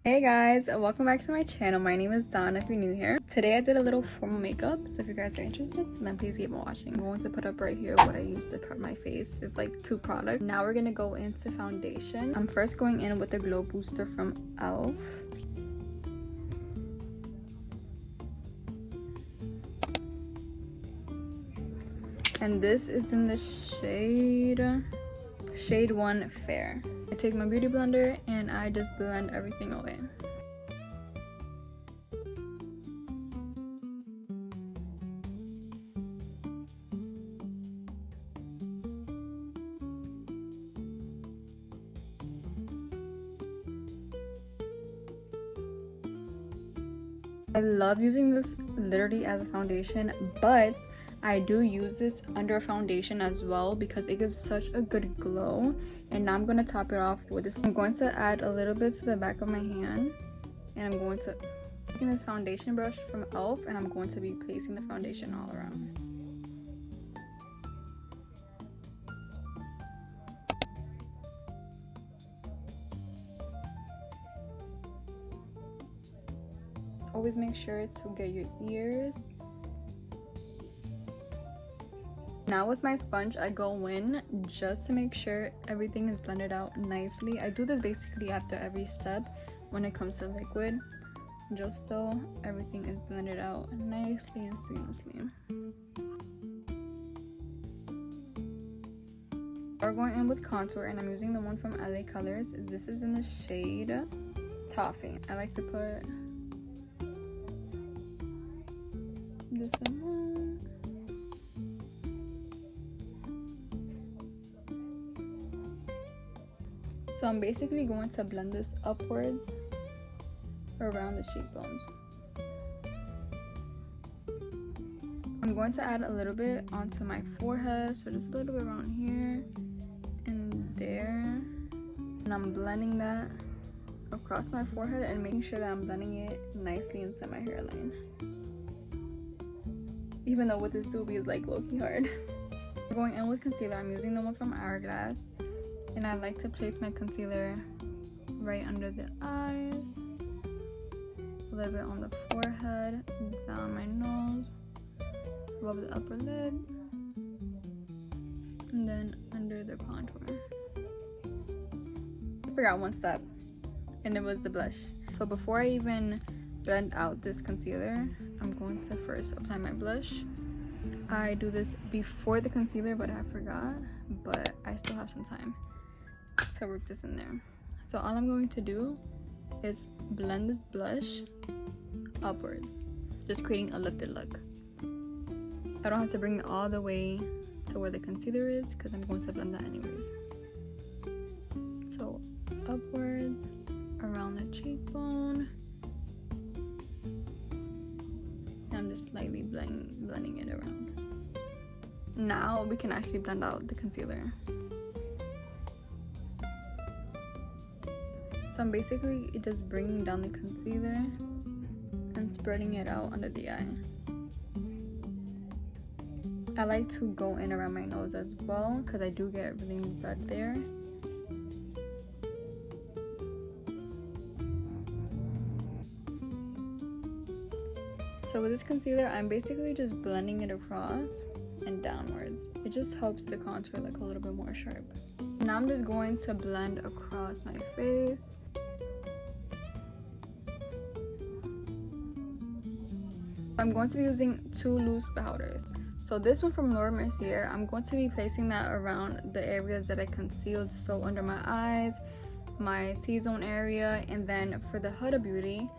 Hey guys, welcome back to my channel. My name is Danna if you're new here. Today I did a little formal makeup, so if you guys are interested, then please keep on watching. I'm going to put up right here what I use to prep my face. It's like 2 products. Now we're gonna go into foundation. I'm first going in with the Glow Booster from e.l.f. And this is in the shade 1 Fair. I take my beauty blender and I just blend everything away. I love using this literally as a foundation, but I do use this under a foundation as well because it gives such a good glow. And now I'm going to top it off with this. I'm going to add a little bit to the back of my hand, and I'm going to take this foundation brush from e.l.f. and I'm going to be placing the foundation all around. Always make sure to get your ears. Now with my sponge, I go in just to make sure everything is blended out nicely. I do this basically after every step when it comes to liquid, just so everything is blended out nicely and seamlessly. We're going in with contour, and I'm using the one from LA Colors. This is in the shade Toffee. I like to put this in. So I'm basically going to blend this upwards around the cheekbones. I'm going to add a little bit onto my forehead, so just a little bit around here and there. And I'm blending that across my forehead and making sure that I'm blending it nicely into my hairline. Even though with this doobie is like low-key hard. Going in with concealer, I'm using the one from Hourglass. And I like to place my concealer right under the eyes, a little bit on the forehead, down my nose, above the upper lip, and then under the contour. I forgot one step, and it was the blush. So before I even blend out this concealer, I'm going to first apply my blush. I do this before the concealer, but I forgot, but I still have some time. So work this in there. So all I'm going to do is blend this blush upwards, just creating a lifted look. I don't have to bring it all the way to where the concealer is because I'm going to blend that anyways. So upwards around the cheekbone. I'm just slightly blending it around. Now we can actually blend out the concealer. So I'm basically just bringing down the concealer and spreading it out under the eye. I like to go in around my nose as well because I do get really red there. So with this concealer, I'm basically just blending it across and downwards. It just helps the contour look a little bit more sharp. Now I'm just going to blend across my face. I'm going to be using 2 loose powders. So this one from Laura Mercier, I'm going to be placing that around the areas that I concealed, so under my eyes, my T-zone area, and then for the Huda Beauty,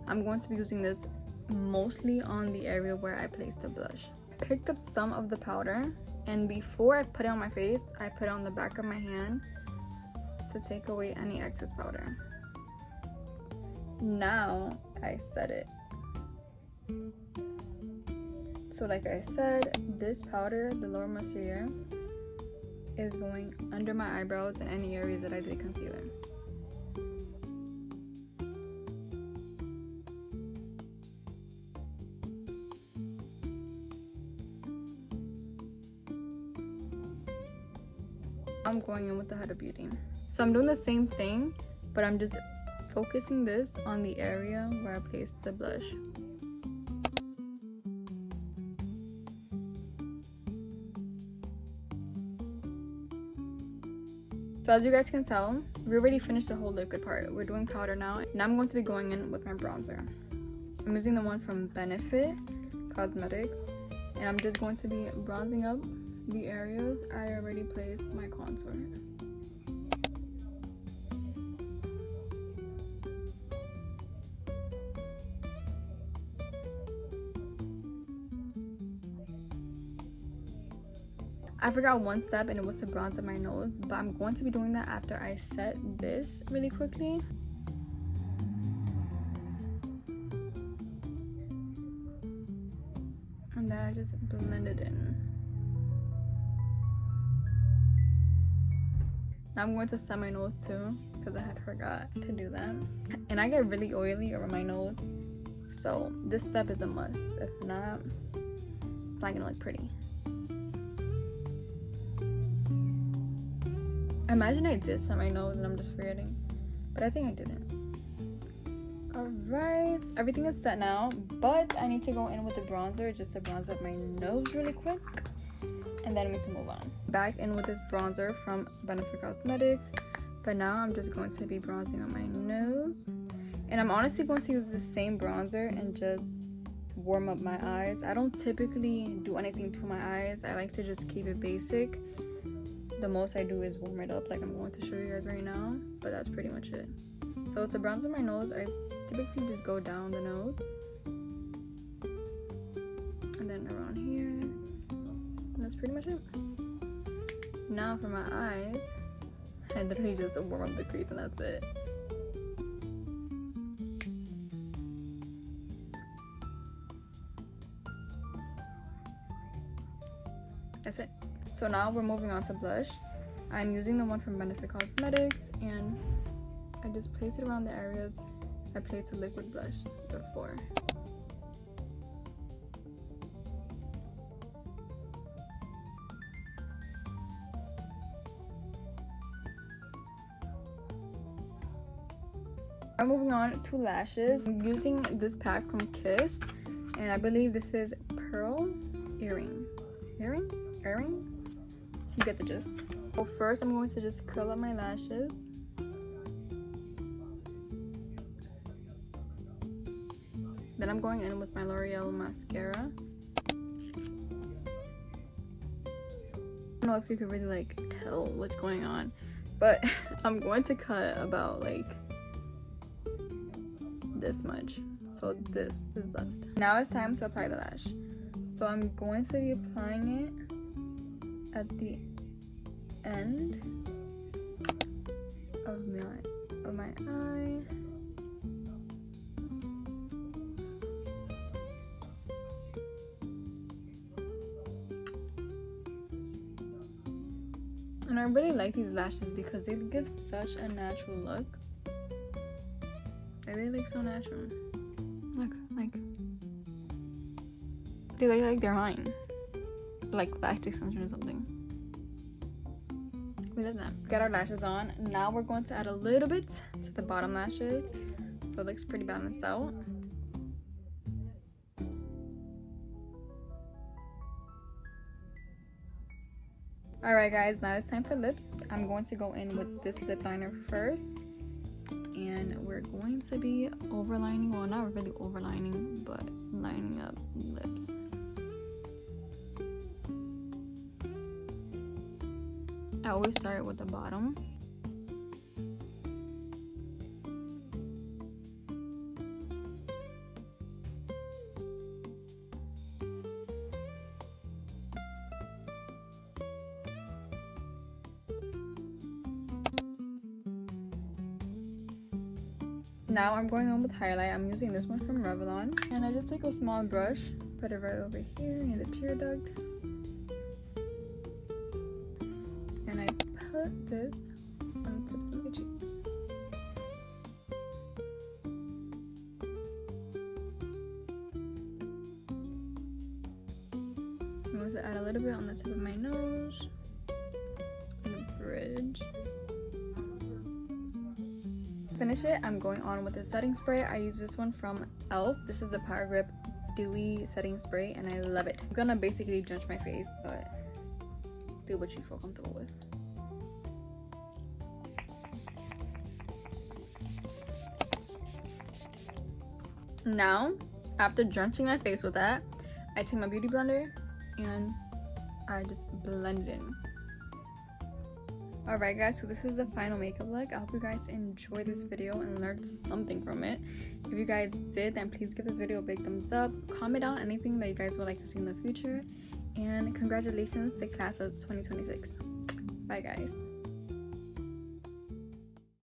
I'm going to be using this mostly on the area where I placed the blush. I picked up some of the powder, and before I put it on my face, I put it on the back of my hand to take away any excess powder. Now I set it. So like I said, this powder, the Laura Mercier, is going under my eyebrows and any areas that I did concealer. I'm going in with the Huda Beauty. So I'm doing the same thing, but I'm just focusing this on the area where I placed the blush. So as you guys can tell, we already finished the whole liquid part. We're doing powder now. Now I'm going to be going in with my bronzer. I'm using the one from Benefit Cosmetics, and I'm just going to be bronzing up the areas I already placed my contour. I forgot one step, and it was to bronze up my nose, but I'm going to be doing that after I set this really quickly. And then I just blend it in. Now I'm going to set my nose too, because I had forgot to do that. And I get really oily over my nose, so this step is a must. If not, it's not gonna look pretty. I imagine I did set my nose and I'm just forgetting, but I think I didn't. Alright, everything is set now, but I need to go in with the bronzer just to bronze up my nose really quick, and then we can move on. Back in with this bronzer from Benefit Cosmetics, but now I'm just going to be bronzing on my nose. And I'm honestly going to use the same bronzer and just warm up my eyes. I don't typically do anything to my eyes. I like to just keep it basic. The most I do is warm it up, like I'm going to show you guys right now, but that's pretty much it. So to bronze on my nose, I typically just go down the nose and then around here, and that's pretty much it. Now for my eyes, I literally just warm up the crease and that's it. That's it. So now we're moving on to blush. I'm using the one from Benefit Cosmetics, and I just place it around the areas I placed a liquid blush before. I'm moving on to lashes. I'm using this pack from Kiss, and I believe this is Pearl Earring. Earring? You get the gist. So first I'm going to just curl up my lashes. Then I'm going in with my L'Oreal mascara. I don't know if you can really like tell what's going on, but I'm going to cut about like this much. So this is left. Now it's time to apply the lash. So I'm going to be applying it at the end of my eye. And I really like these lashes because they give such a natural look. They look so natural. Look, like they look like they're mine. Like plastic extension or something. We did that. Got our lashes on. Now we're going to add a little bit to the bottom lashes, so it looks pretty balanced out. Alright guys, now it's time for lips. I'm going to go in with this lip liner first, and we're going to be overlining, well not really overlining, but lining up lips. I always start with the bottom. Now I'm going on with highlight. I'm using this one from Revlon, and I just take a small brush, put it right over here in the tear duct, and I put this on the tips of my cheeks. I'm going to add a little bit on the tip of my nose, and the bridge. Finish it, I'm going on with the setting spray. I use this one from e.l.f. This is the Power Grip Dewy Setting Spray, and I love it. I'm gonna basically drench my face, but do what you feel comfortable with. Now, after drenching my face with that, I take my beauty blender and I just blend it in. Alright guys, so this is the final makeup look. I hope you guys enjoyed this video and learned something from it. If you guys did, then please give this video a big thumbs up. Comment down anything that you guys would like to see in the future. And congratulations to class of 2026. Bye guys.